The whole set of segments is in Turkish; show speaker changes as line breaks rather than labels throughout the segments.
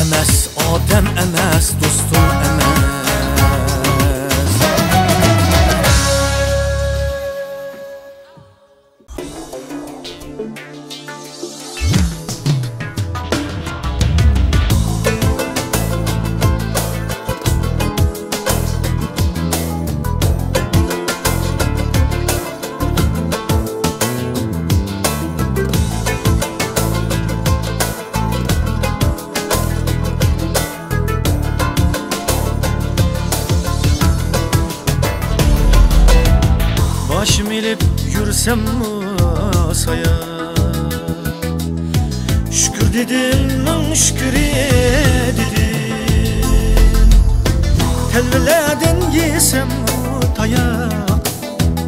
emas, odam emas, do'stim emas. Başım elip yürüsem masaya, şükür dedim, şükür dedim. Telvelerden yesem tayak,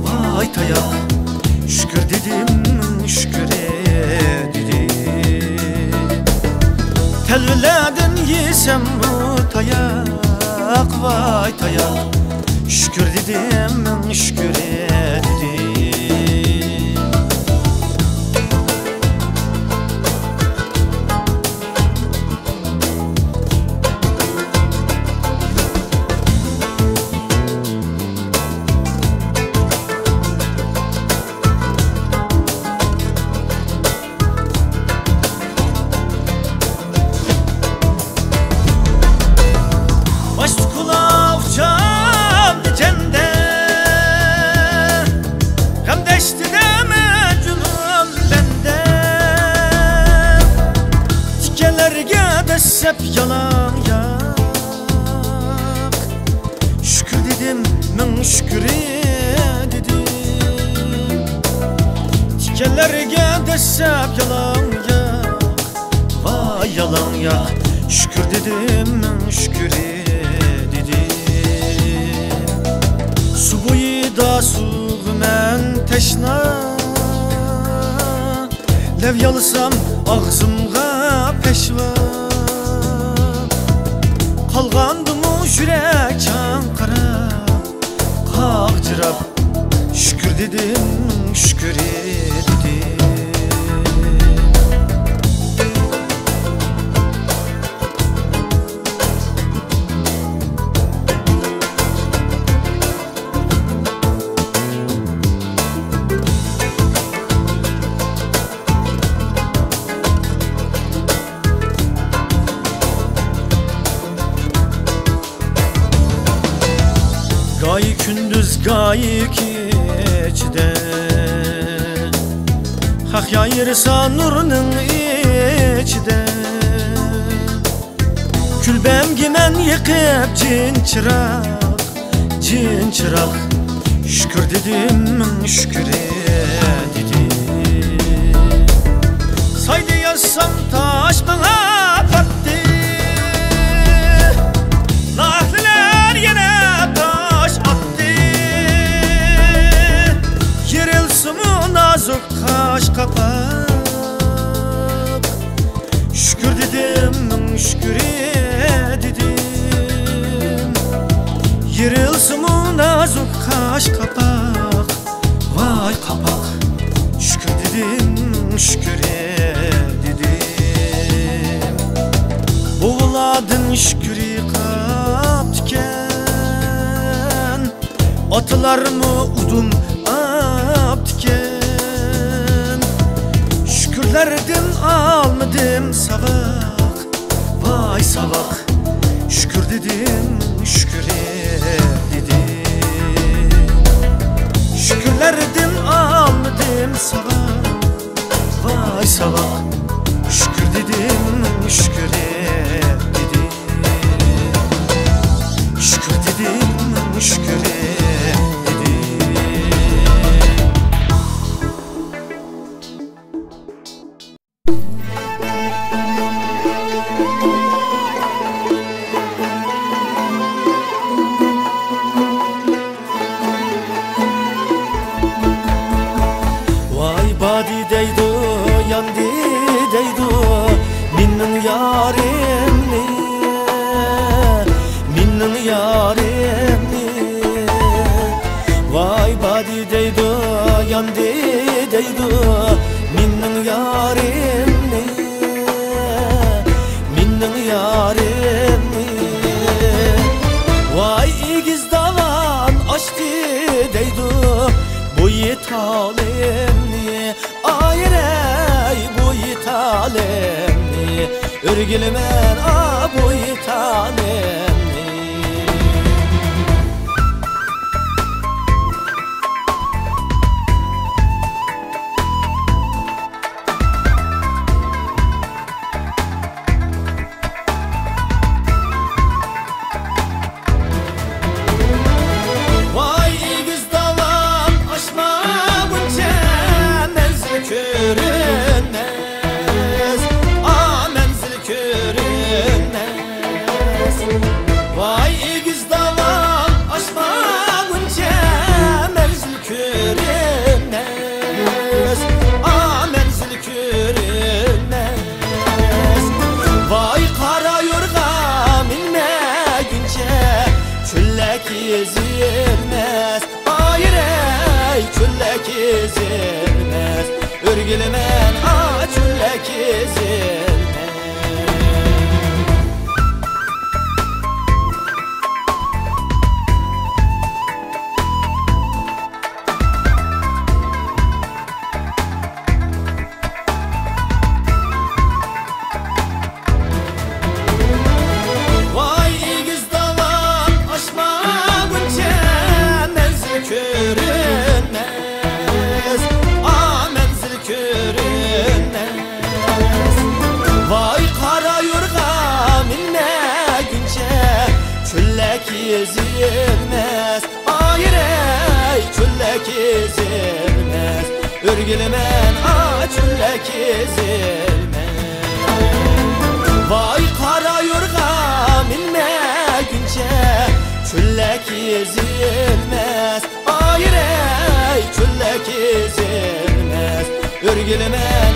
vay tayak. Şükür dedim, şükür dedim. Telvelerden yesem tayak, vay tayak. Şükür dedim, şükür dedim. Hep yalan yak. Şükür dedim, min şükür dedim. Dikenlerge desep yalan yak, vay yalan yak. Şükür dedim, min şükür dedim. Su boyu da su men teşna. Lev yalısam ağzımga peşva. Kalgandım o yürek çankırıp, kalkcırap. Şükür dedim, şükür dedim. Gayi gündüz gayi keçide, hak yayırsa nurunun içide. Külbem gimen yıkıp cin çırak, cin çırak. Şükür dedim, şükür dedim. Saydı yazsam taş bana battı. Nahliler yine nazuk kaş kapak. Şükür dedim, şükür dedim. Yerilsin o nazuk kaş kapak, vay kapak. Şükür dedim, şükür dedim. Oğladın şükürü kaptıken, atılarımı udum aptıken. Şükürlerden almadım savak, vay savak. Şükür dedim, şükür dedim. Şükürlerden almadım savak, vay savak. Şükür dedim, şükür dedim. Şükür dedim, şükür dedim. Badi deydu, yandi deydu, minnin yarim Örgülmen abuy tanemni. Ezilmez, hayır ey küllek ezilmez. Örgülmen küllek ezilmez. Ezilmez, hayır ey küllek ezilmez. Örgülmen küllek ezilmez. Vay kara yorga minme günce küllek ezilmez, hayır ey küllek ezilmez. Örgülmen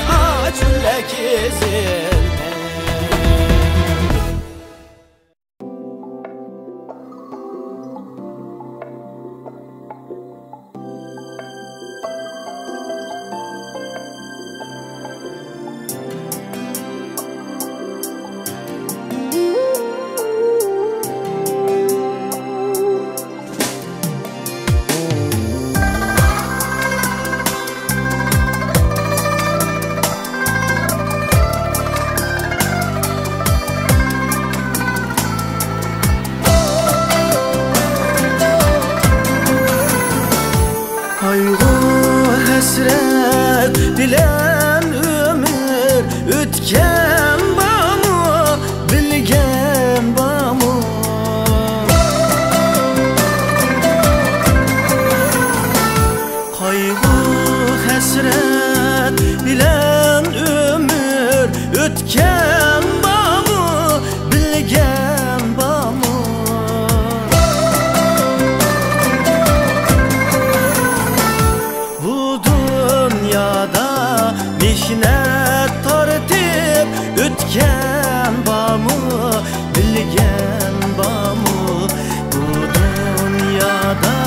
küllek ezilmez. Hasret bilen ömür ötken bamı bilgen bamı. Kaygı hasret bilen ömür ötken bamı bilgen bamı. Bu dünyada mihnet tartib ötken bamı bilgen bamı. Bu dünyada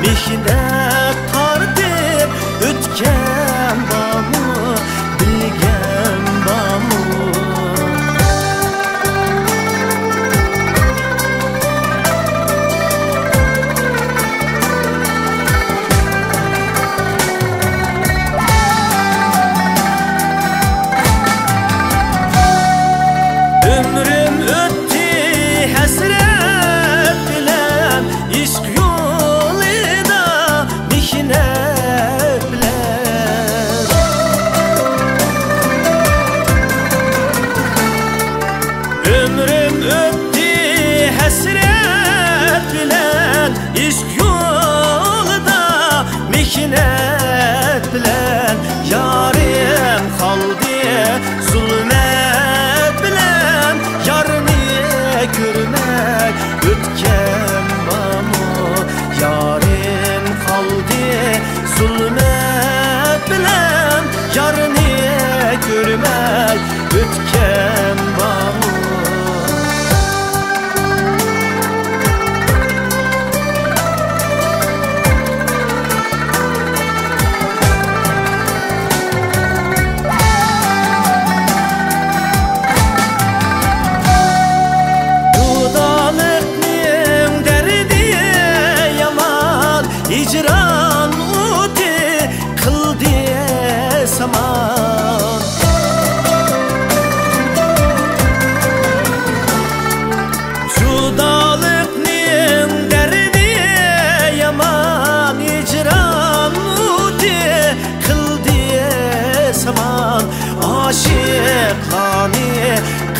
mihnet tartib ötken bamı bilgen bamı. Ömrüm ötti hasret bilen, ishq yo'lida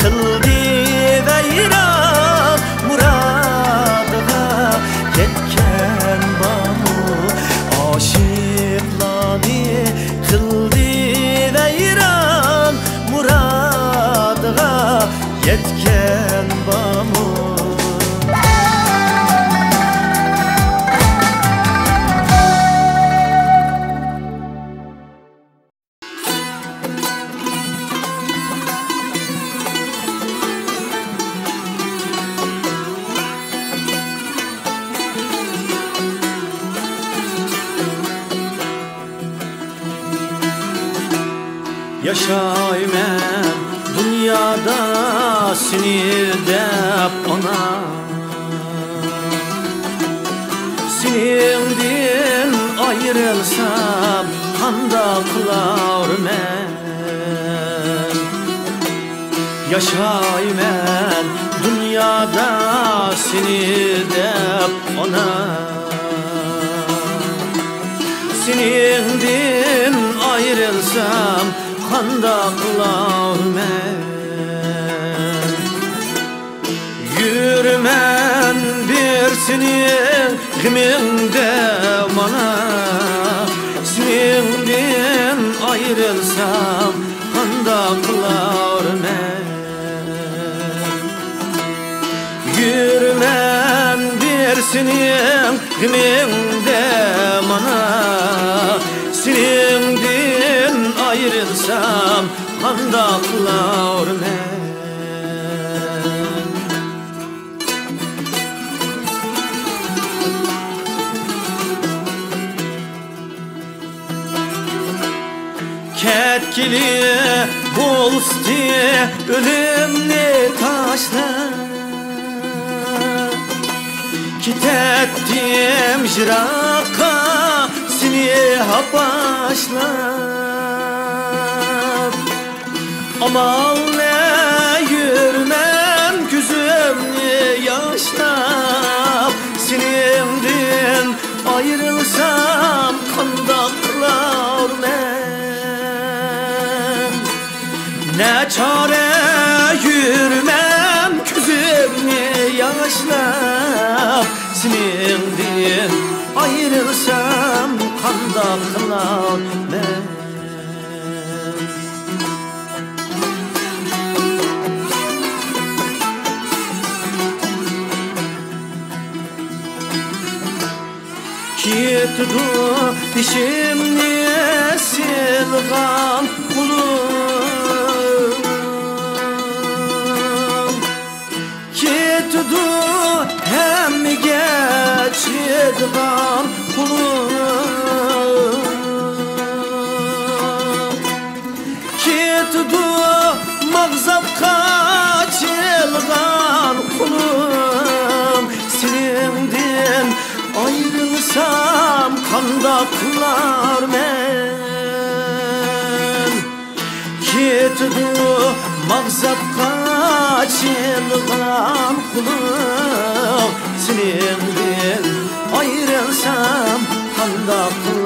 kıldı veyran muradıga yetken bamu aşıklarni kıldı veyran muradıga yetken bamu. Yaşaymen dünyada sinir dep ona, sinirden ayrılsam kanda kılar men. Yaşaymen dünyada sinir dep ona, sinirden ayrılsam kanda kılar men. Yürümen bir senin gıminde bana, seninden ayrılsam kanda kılar men. Yürümen bir senin gıminde bana, seninden ayrılsam kanda kılar men. Ketkili bolsti ölümni taşla, kitettim jıraka seni hapaşlap. Amal ne yürmem gözümni yaşlap, seninden ayrılsam kanda kılar men. Ne çare yürümem gözümni yaşlap, seninden ayrılsam kanda kılar men. Kitdu dişimni silgan kulum, kitdu hem geçidgan kulum, kitdu mağzap kaçılgan kulum, seninden ayrılsam kanda kılar men. Kitdu mağzap kaçılgan kulum, seninden ayrılsam kanda kılar men.